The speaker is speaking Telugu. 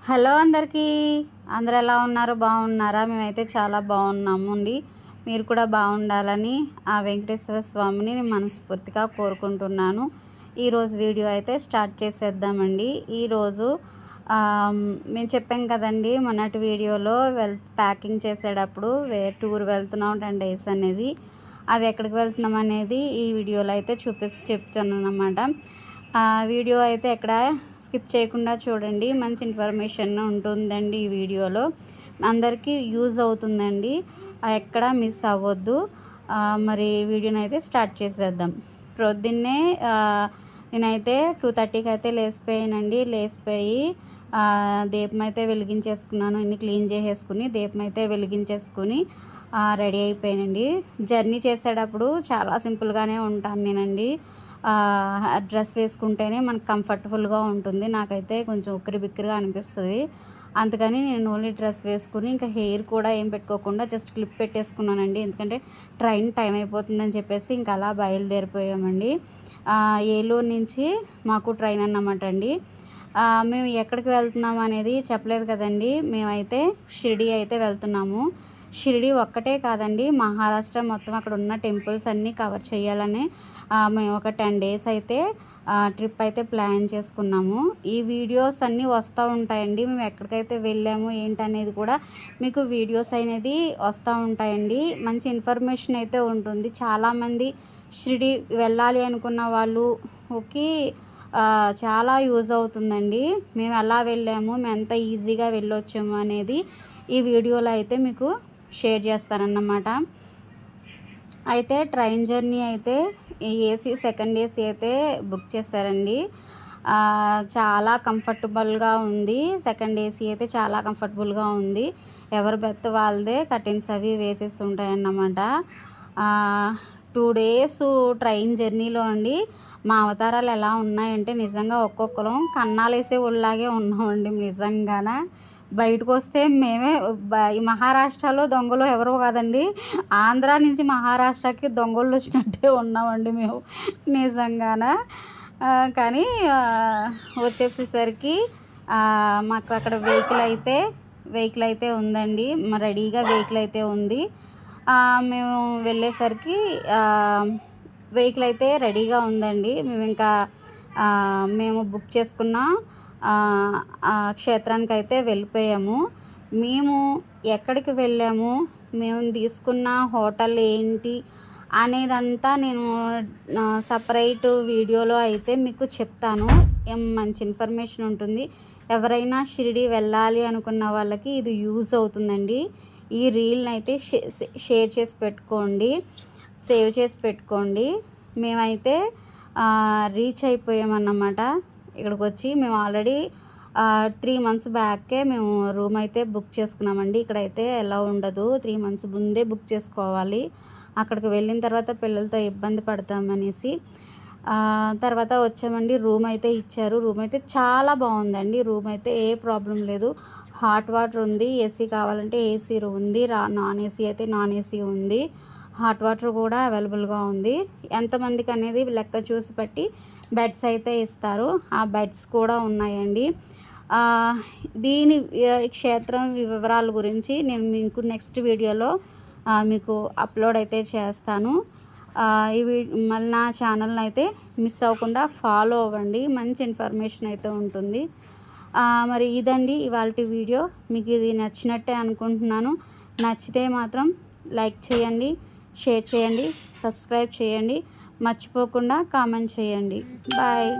హలో అందరికీ, అందరూ ఎలా ఉన్నారు? బాగున్నారా? మేమైతే చాలా బాగున్నాము అండి. మీరు కూడా బాగుండాలని ఆ వెంకటేశ్వర స్వామిని నేను మనస్ఫూర్తిగా కోరుకుంటున్నాను. ఈరోజు వీడియో అయితే స్టార్ట్ చేసేద్దామండి. ఈరోజు మేము చెప్పాం కదండి మొన్నటి వీడియోలో ప్యాకింగ్ చేసేటప్పుడు టూర్ వెళ్తున్నాం 10 days అనేది. అది ఎక్కడికి వెళ్తున్నాం అనేది ఈ వీడియోలో అయితే చెప్తున్నాను అన్నమాట. వీడియో అయితే ఎక్కడ స్కిప్ చేయకుండా చూడండి, మంచి ఇన్ఫర్మేషన్ ఉంటుందండి ఈ వీడియోలో, అందరికీ యూజ్ అవుతుందండి, ఎక్కడ మిస్ అవ్వద్దు. మరి వీడియోని అయితే స్టార్ట్ చేసేద్దాం. ప్రొద్దున్నే నేనైతే 2:30కి అయితే లేచిపోయి దీపం అయితే వెలిగించేసుకున్నాను. ఇన్ని క్లీన్ చేసేసుకుని దీపం అయితే వెలిగించేసుకుని రెడీ అయిపోయానండి. జర్నీ చేసేటప్పుడు చాలా సింపుల్గానే ఉంటాను నేనండి. డ్రెస్ వేసుకుంటేనే మనకు కంఫర్టబుల్గా ఉంటుంది. నాకైతే కొంచెం ఉక్కిరి బిక్కిరిగా అనిపిస్తుంది, అందుకని నేను ఓన్లీ డ్రెస్ వేసుకుని ఇంకా హెయిర్ కూడా ఏం పెట్టుకోకుండా జస్ట్ క్లిప్ పెట్టేసుకున్నానండి. ఎందుకంటే ట్రైన్ టైం అయిపోతుందని చెప్పేసి ఇంకా అలా బయలుదేరిపోయామండి. ఏలూరు నుంచి మాకు ట్రైన్ అన్నమాట అండి. మేము ఎక్కడికి వెళ్తున్నాము అనేది చెప్పలేదు కదండి. మేమైతే షిరిడి అయితే వెళ్తున్నాము. షిరిడి ఒక్కటే కాదండి, మహారాష్ట్ర మొత్తం అక్కడ ఉన్న టెంపుల్స్ అన్నీ కవర్ చేయాలని మేము ఒక 10 days అయితే ట్రిప్ అయితే ప్లాన్ చేసుకున్నాము. ఈ వీడియోస్ అన్నీ వస్తూ ఉంటాయండి. మేము ఎక్కడికైతే వెళ్ళాము ఏంటనేది కూడా మీకు వీడియోస్ అనేది వస్తూ ఉంటాయండి. మంచి ఇన్ఫర్మేషన్ అయితే ఉంటుంది. చాలామంది షిరిడి వెళ్ళాలి అనుకున్న వాళ్ళకి చాలా యూజ్ అవుతుందండి. మేము ఎలా వెళ్ళాము, మేము ఎంత ఈజీగా వెళ్ళొచ్చాము అనేది ఈ వీడియోలో అయితే మీకు షేర్ చేస్తానన్నమాట. అయితే ట్రైన్ జర్నీ అయితే ఏసీ సెకండ్ ఏసీ అయితే బుక్ చేశారండి. చాలా కంఫర్టబుల్గా ఉంది. సెకండ్ ఏసీ అయితే చాలా కంఫర్టబుల్గా ఉంది. ఎవరి బెర్త్ వాళ్ళదే, కర్టెన్స్ అవి వేసేసి ఉంటాయన్నమాట. 2 days ట్రైన్ జర్నీలో అండి మా అవతారాలు ఎలా ఉన్నాయంటే నిజంగా ఒక్కొక్కరం కన్నాలేసే ఒళ్ళలాగే ఉన్నామండి. నిజంగానే బయటకు వస్తే మేమే ఈ మహారాష్ట్రలో దొంగలు ఎవరో కాదండి, ఆంధ్ర నుంచి మహారాష్ట్రకి దొంగలు వచ్చినట్టే ఉన్నామండి మేము నిజంగానే. కానీ వచ్చేసేసరికి మాకు అక్కడ వెహికల్ అయితే ఉందండి, రెడీగా వెహికల్ అయితే ఉంది. మేము వెళ్ళేసరికి వెహికల్ అయితే రెడీగా ఉందండి. మేము బుక్ చేసుకున్న క్షేత్రానికి అయితే వెళ్ళిపోయాము. మేము ఎక్కడికి వెళ్ళాము, మేము తీసుకున్న హోటల్ ఏంటి అనేదంతా నేను సపరేట్ వీడియోలో అయితే మీకు చెప్తాను. మంచి ఇన్ఫర్మేషన్ ఉంటుంది. ఎవరైనా షిరిడి వెళ్ళాలి అనుకున్న వాళ్ళకి ఇది యూజ్ అవుతుందండి. ఈ రీల్ని అయితే షేర్ చేసి పెట్టుకోండి, సేవ్ చేసి పెట్టుకోండి. మేమైతే రీచ్ అయిపోయామన్నమాట. ఇక్కడికి వచ్చి మేము ఆల్రెడీ 3 months బ్యాకే మేము రూమ్ అయితే బుక్ చేసుకున్నామండి. ఇక్కడైతే ఎలా ఉండదు, 3 months ముందే బుక్ చేసుకోవాలి. అక్కడికి వెళ్ళిన తర్వాత పిల్లలతో ఇబ్బంది పడతామనేసి తర్వాత వచ్చామండి. రూమ్ అయితే ఇచ్చారు. రూమ్ అయితే చాలా బాగుందండి. రూమ్ అయితే ఏ ప్రాబ్లం లేదు. హాట్ వాటర్ ఉంది, ఏసీ కావాలంటే ఏసీ ఉంది, నాన్ ఏసీ అయితే నాన్ ఏసీ ఉంది, హాట్ వాటర్ కూడా అవైలబుల్గా ఉంది. ఎంతమందికి అనేది లెక్క చూసి బట్టి బెడ్స్ అయితే ఇస్తారు. ఆ బెడ్స్ కూడా ఉన్నాయండి. దీని క్షేత్రం వివరాల గురించి నేను మీకు నెక్స్ట్ వీడియోలో మీకు అప్లోడ్ అయితే చేస్తాను. మళ్ళీ నా ఛానల్ని అయితే మిస్ అవ్వకుండా ఫాలో అవ్వండి, మంచి ఇన్ఫర్మేషన్ అయితే ఉంటుంది. మరి ఇదండి ఇవాళ వీడియో. మీకు ఇది నచ్చినట్టే అనుకుంటున్నాను. నచ్చితే మాత్రం లైక్ చేయండి, షేర్ చేయండి, సబ్స్క్రైబ్ చేయండి, మర్చిపోకుండా కామెంట్ చేయండి. బాయ్.